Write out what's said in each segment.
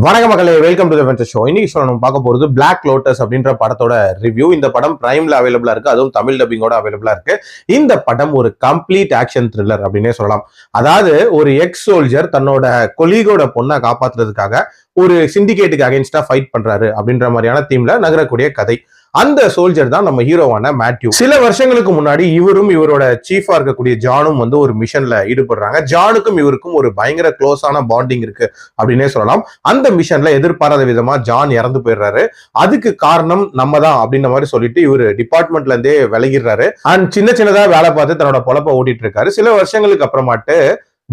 வணக்கம் மக்களே, welcome to the venture show. இன்னைக்கு நம்ம பார்க்க போறது பிளாக் லோட்டஸ் அப்படின்ற படத்தோட ரிவ்யூ. இந்த படம் பிரைம்ல அவைலபிளா இருக்கு, அதுவும் தமிழ் டப்பிங்கோட அவைலபிளா இருக்கு. இந்த படம் ஒரு கம்ப்ளீட் ஆக்ஷன் த்ரில்லர் அப்படின்னே சொல்லலாம். அதாவது ஒரு எக்ஸ் சோல்ஜர் தன்னோட கொலீகோட பொண்ணை காப்பாத்துறதுக்காக ஒரு சிண்டிகேட்டுக்கு அகைன்ஸ்டா ஃபைட் பண்றாரு அப்படின்ற மாதிரியான தீம்ல நகரக்கூடிய கதை. அந்த சோல்ஜர் தான் நம்ம ஹீரோவான மேத்யூ. சில வருஷங்களுக்கு முன்னாடி இவரும் இவரோட சீஃபா இருக்கக்கூடிய ஜானும் வந்து ஒரு மிஷன்ல ஈடுபடுறாங்க. ஜானுக்கும் இவருக்கும் ஒரு பயங்கர க்ளோஸான பாண்டிங் இருக்கு அப்படின்னே சொல்லலாம். அந்த மிஷன்ல எதிர்பாராத விதமா ஜான் இறந்து போயிடுறாரு. அதுக்கு காரணம் நம்ம தான் அப்படின்ற மாதிரி சொல்லிட்டு இவரு டிபார்ட்மெண்ட்ல இருந்தே விலகிடுறாரு. அண்ட் சின்ன சின்னதா வேலை பார்த்து தன்னோட பொழப்ப ஓட்டிட்டு இருக்காரு. சில வருஷங்களுக்கு அப்புறமாட்டு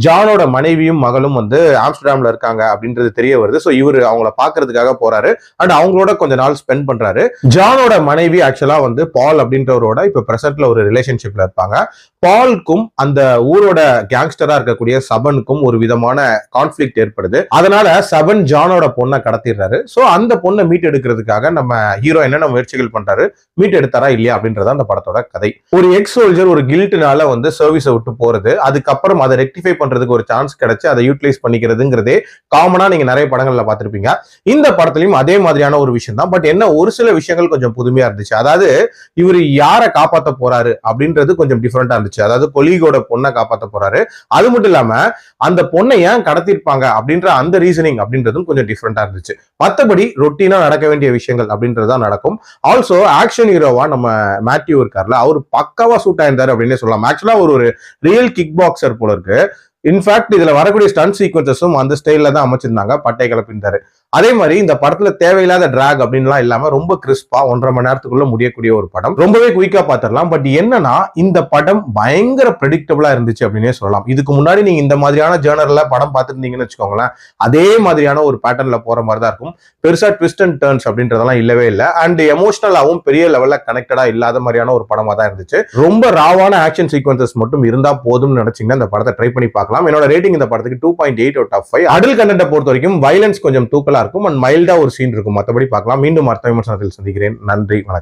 ஜானோட மனைவியும் மகளும் வந்து ஆம்ஸ்டர்டாம்ல இருக்காங்க அப்படின்றது தெரிய வருது. ஸோ இவர் அவங்கள பாக்குறதுக்காக போறாரு அண்ட் அவங்களோட கொஞ்ச நாள் ஸ்பெண்ட் பண்றாரு. ஜானோட மனைவி ஆக்சுவலா வந்து பால் அப்படின்றவரோட இப்ப பிரசன்ட்ல ஒரு ரிலேஷன்ஷிப்ல இருப்பாங்க. பால்க்கும் அந்த ஊரோட கேங்ஸ்டரா இருக்கக்கூடிய சபனுக்கும் ஒரு விதமான கான்ஃபிளிக்ட் ஏற்படுது. அதனால சபன் ஜானோட பொண்ணை கடத்திடுறாரு. ஸோ அந்த பொண்ணை மீட் எடுக்கிறதுக்காக நம்ம ஹீரோ என்னென்ன முயற்சிகள் பண்றாரு, மீட் எடுத்தாரா இல்லையா அப்படின்றத அந்த படத்தோட கதை. ஒரு எக்ஸ் சோல்ஜர் ஒரு கில்ட்னால வந்து சர்வீஸை விட்டு போறது, அதுக்கப்புறம் அதை ரெக்டிஃபை பண்றதுக்கு ஒரு சான்ஸ் கிடைச்சு அதை யூட்டிலைஸ் பண்ணிக்கிறதுங்கிறதே காமனா நீங்க நிறைய படங்கள்ல பார்த்திருப்பீங்க. இந்த படத்துலயும் அதே மாதிரியான ஒரு விஷயம் தான். பட் என்ன, ஒரு சில விஷயங்கள் கொஞ்சம் புதுமையா இருந்துச்சு. அதாவது இவர் யாரை காப்பாற்ற போறாரு அப்படின்றது கொஞ்சம் டிஃபரெண்டா இருந்துச்சு. அதாவது கொலீகோட பொண்ணை காப்பாற்ற போறாரு. அது மட்டும் இல்லாம அந்த பொண்ணை ஏன் கடத்திருப்பாங்க அப்படின்ற அந்த ரீசனிங் அப்படின்றதும் கொஞ்சம் டிஃபரெண்டா இருந்துச்சு. மற்றபடி ரொட்டீனா நடக்க வேண்டிய விஷயங்கள் அப்படின்றதுதான் நடக்கும். ஆல்சோ ஆக்ஷன் ஹீரோவா நம்ம மேத்யூ இருக்கார்ல, அவர் பக்காவா சூட் ஆயிருந்தாரு அப்படின்னே சொல்லலாம். ஆக்சுவலா ஒரு ரியல் கிக் பாக்ஸர் போல இருக்கு. இன்ஃபேக்ட் இதுல வரக்கூடிய ஸ்டன்ட் சீக்வன்சஸும் அந்த ஸ்டைல்ல தான் அமைச்சிருந்தாங்க. பட்டை கிளப்பிஇருந்தாரு. அதே மாதிரி இந்த படத்துல தேவையில்லாத டிராக் அப்படின்லாம் இல்லாம ரொம்ப கிறிஸ்பா 1.5 மணி நேரத்துக்குள்ள முடியக்கூடிய ஒரு படம். ரொம்பவே குயிக்கா பாத்திரலாம். பட் என்னன்னா, இந்த படம் பயங்கர ப்ரெடிக்டபிளா இருந்துச்சு அப்படின்னே சொல்லலாம். இதுக்கு முன்னாடி நீங்க இந்த மாதிரியான ஜேர்னல்ல படம் பார்த்துருந்தீங்கன்னு வச்சுக்கோங்களேன், அதே மாதிரியான ஒரு பேட்டர்ன்ல போற மாதிரி தான் இருக்கும். பெருசா ட்விஸ்ட் அண்ட் டர்ன்ஸ் அப்படின்றதெல்லாம் இல்லவே இல்லை. அண்ட் எமோஷனலாவும் பெரிய லெவல்ல கனெக்டடா இல்லாத மாதிரியான ஒரு படமா தான் இருந்துச்சு. ரொம்ப ராவான ஆக்ஷன் சீக்வன்சஸ் மட்டும் இருந்தா போதும்னு நினைச்சீங்கன்னா இந்த படத்தை ட்ரை பண்ணி பார்க்கலாம். என்னோட ரேட்டிங் இந்த படத்துக்கு 2.8 out of 5. அடல்ட் கண்டென்ட்டை பொறுத்த வரைக்கும் வயலன்ஸ் கொஞ்சம் தூக்கலா இருக்கும் அண்ட் மைல்டா ஒரு சீன் இருக்கும். மற்றபடி பார்க்கலாம். மீண்டும் அடுத்த விமர்சனத்தில் சந்திக்கிறேன். நன்றி, வணக்கம்.